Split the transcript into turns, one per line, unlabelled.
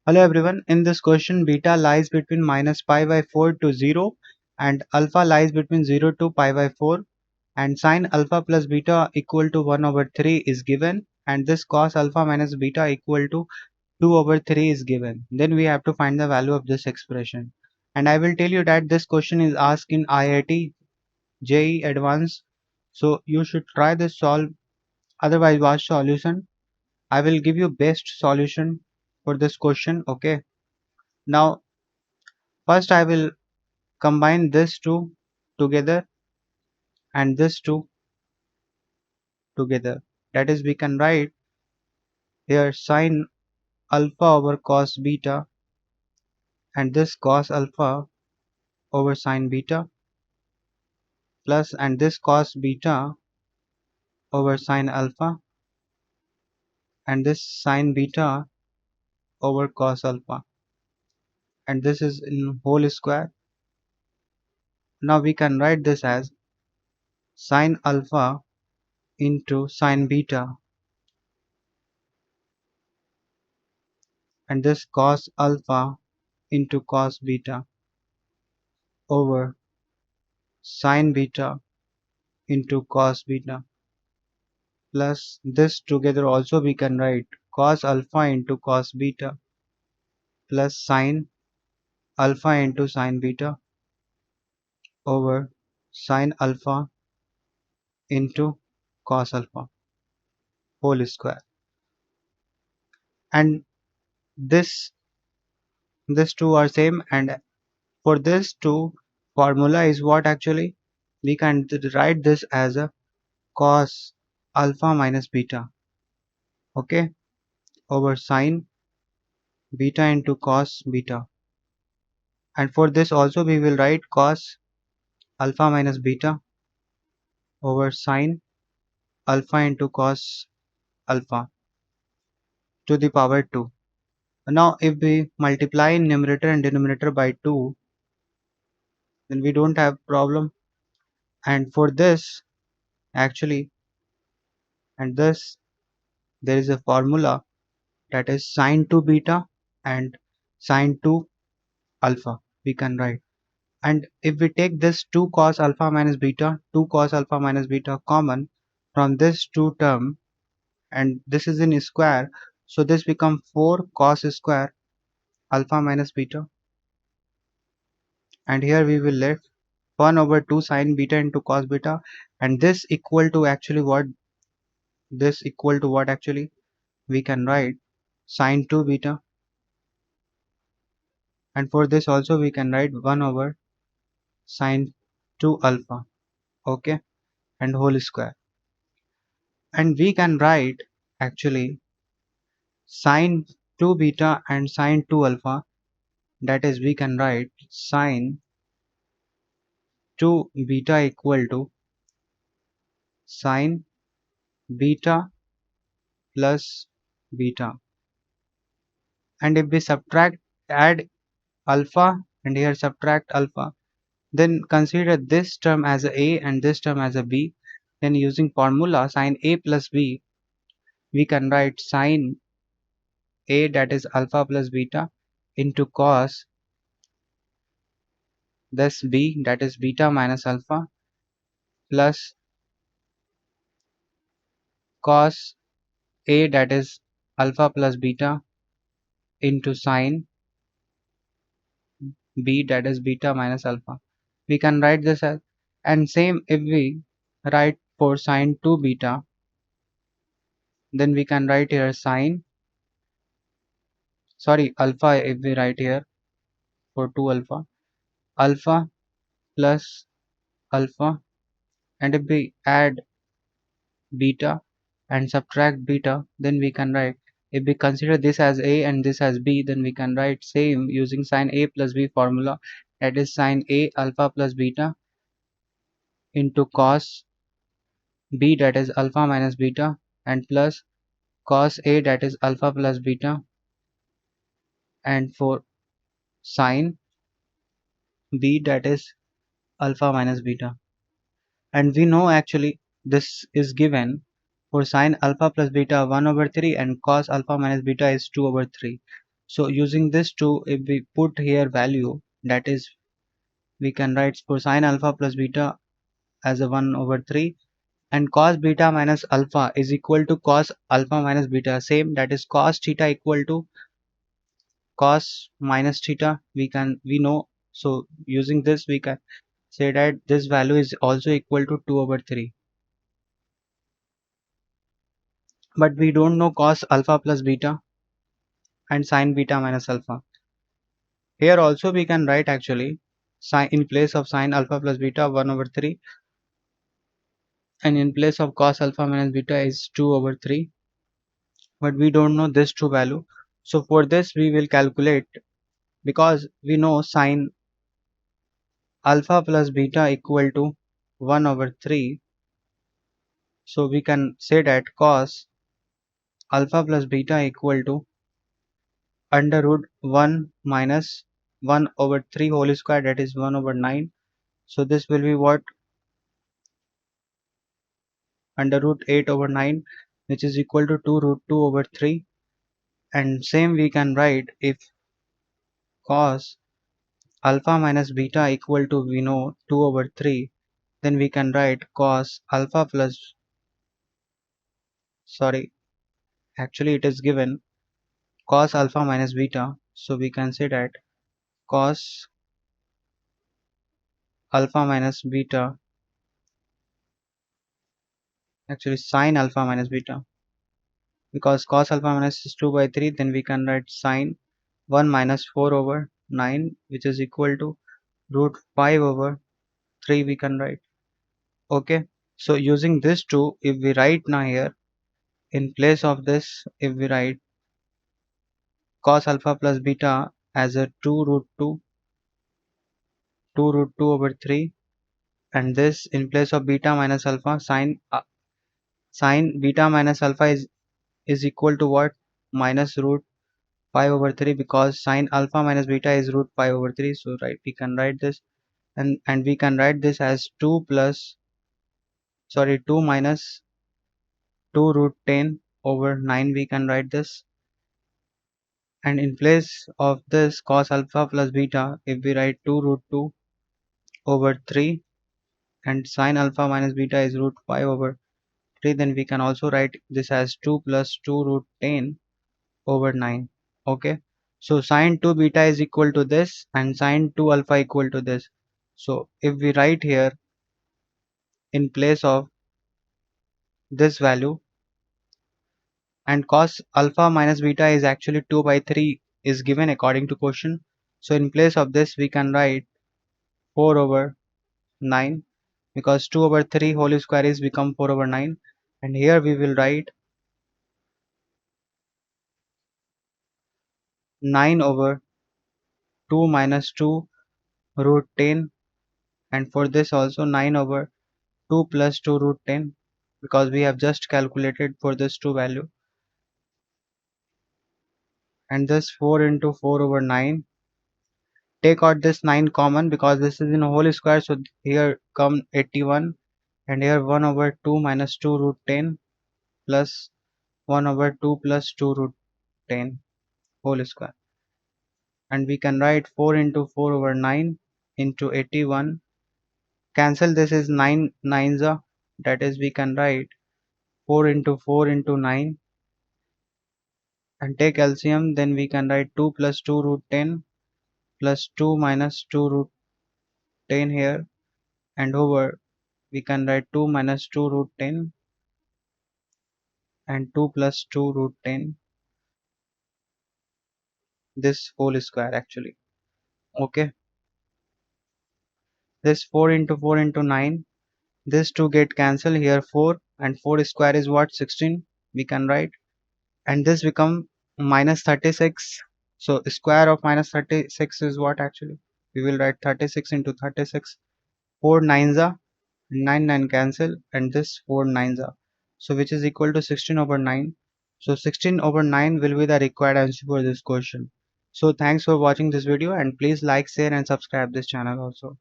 Hello everyone, in this question beta lies between minus pi by 4 to 0 and alpha lies between 0 to pi by 4 and sine alpha plus beta equal to 1 over 3 is given and this cos alpha minus beta equal to 2 over 3 is given. Then we have to find the value of this expression. And I will tell you that this question is asked in IIT JEE Advance. So you should try this solve, otherwise watch solution. I will give you best solution for this question. Okay. Now first I will combine this two together and this two together. That is, we can write here sine alpha over cos beta and this cos alpha over sine beta plus and this cos beta over sine alpha and this sine beta over cos alpha, and this is in whole square. Now we can write this as sine alpha into sine beta and this cos alpha into cos beta over sine beta into cos beta plus this together also we can write cos alpha into cos beta plus sine alpha into sine beta over sine alpha into cos alpha whole square. And this two are same, and for this two formula is what actually we can write this as a cos alpha minus beta, okay, over sine beta into cos beta. And for this also we will write cos alpha minus beta over sine alpha into cos alpha to the power 2. Now if we multiply numerator and denominator by 2, then we don't have problem. And for this actually, and this, there is a formula, that is sine 2 beta and sine 2 alpha we can write. And if we take this 2 cos alpha minus beta, 2 cos alpha minus beta common from this two term, and this is in square, so this become 4 cos square alpha minus beta, and here we will let 1 over 2 sine beta into cos beta, and this equal to actually what, this equal to what actually we can write sine 2 beta, and for this also we can write 1 over sine 2 alpha, okay, and whole square. And we can write actually sine 2 beta and sine 2 alpha, that is we can write sine 2 beta equal to sine beta plus beta. And if we subtract, add alpha and here subtract alpha, then consider this term as a and this term as a b. Then using formula sine a plus b, we can write sine a, that is alpha plus beta, into cos this b, that is beta minus alpha, plus cos a, that is alpha plus beta, into sine b, that is beta minus alpha. We can write this as, and same if we write for sine 2 beta, then we can write here sine, sorry, alpha, if we write here for 2 alpha, alpha plus alpha, and if we add beta and subtract beta, then we can write, if we consider this as a and this as b, then we can write same using sine a plus b formula, that is sine a alpha plus beta into cos b, that is alpha minus beta, and plus cos a, that is alpha plus beta, and for sine b, that is alpha minus beta. And we know actually this is given for sine alpha plus beta 1 over 3 and cos alpha minus beta is 2 over 3. So using this 2, if we put here value, that is, we can write for sine alpha plus beta as a 1 over 3, and cos beta minus alpha is equal to cos alpha minus beta, same, that is cos theta equal to cos minus theta, we know. So using this we can say that this value is also equal to 2 over 3, but we don't know cos alpha plus beta and sin beta minus alpha. Here also we can write actually sin, in place of sin alpha plus beta 1 over 3, and in place of cos alpha minus beta is 2 over 3, but we don't know this true value. So for this we will calculate, because we know sin alpha plus beta equal to 1 over 3, so we can say that cos alpha plus beta equal to under root 1 minus 1 over 3 whole square, that is 1 over 9. So this will be what, under root 8 over 9, which is equal to 2 root 2 over 3. And same we can write, if cos alpha minus beta equal to, we know, 2 over 3, then we can write cos alpha plus, sorry, actually it is given cos alpha minus beta, so we can say that cos alpha minus beta, actually sin alpha minus beta, because cos alpha minus is 2 by 3, then we can write sin 1 minus 4 over 9, which is equal to root 5 over 3, we can write. Okay, so using this 2, if we write now here, in place of this, if we write cos alpha plus beta as a 2 root 2 over 3, and this in place of beta minus alpha, sin beta minus alpha is equal to what, minus root 5 over 3, because sin alpha minus beta is root 5 over 3. So right, we can write this, and we can write this as 2 plus, sorry, 2 minus 2 root 10 over 9, we can write this. And in place of this cos alpha plus beta, if we write 2 root 2 over 3, and sin alpha minus beta is root 5 over 3, then we can also write this as 2 plus 2 root 10 over 9. Okay, so sin 2 beta is equal to this, and sin 2 alpha equal to this. So if we write here, in place of this value, and cos alpha minus beta is actually 2 by 3 is given according to question. So in place of this we can write 4 over 9, because 2 over 3 whole square is become 4 over 9, and here we will write 9 over 2 minus 2 root 10, and for this also 9 over 2 plus 2 root 10, because we have just calculated for this 2 value, and this 4 into 4 over 9. Take out this 9 common, because this is in a whole square, so here come 81, and here 1 over 2 minus 2 root 10 plus 1 over 2 plus 2 root 10 whole square, and we can write 4 into 4 over 9 into 81. Cancel this is 9 nines are, that is, we can write 4 into 4 into 9, and take LCM, then we can write 2 plus 2 root 10 plus 2 minus 2 root 10 here, and over we can write 2 minus 2 root 10 and 2 plus 2 root 10, this whole square actually. Okay, this 4 into 4 into 9, this 2 get cancelled, here 4, and 4 square is what, 16, we can write, and this become minus 36. So square of minus 36 is what, actually we will write 36 into 36, 4 nines are, 9 9 cancel, and this 4 nines are, so which is equal to 16 over 9. So 16 over 9 will be the required answer for this question. So thanks for watching this video, and please like, share and subscribe this channel also.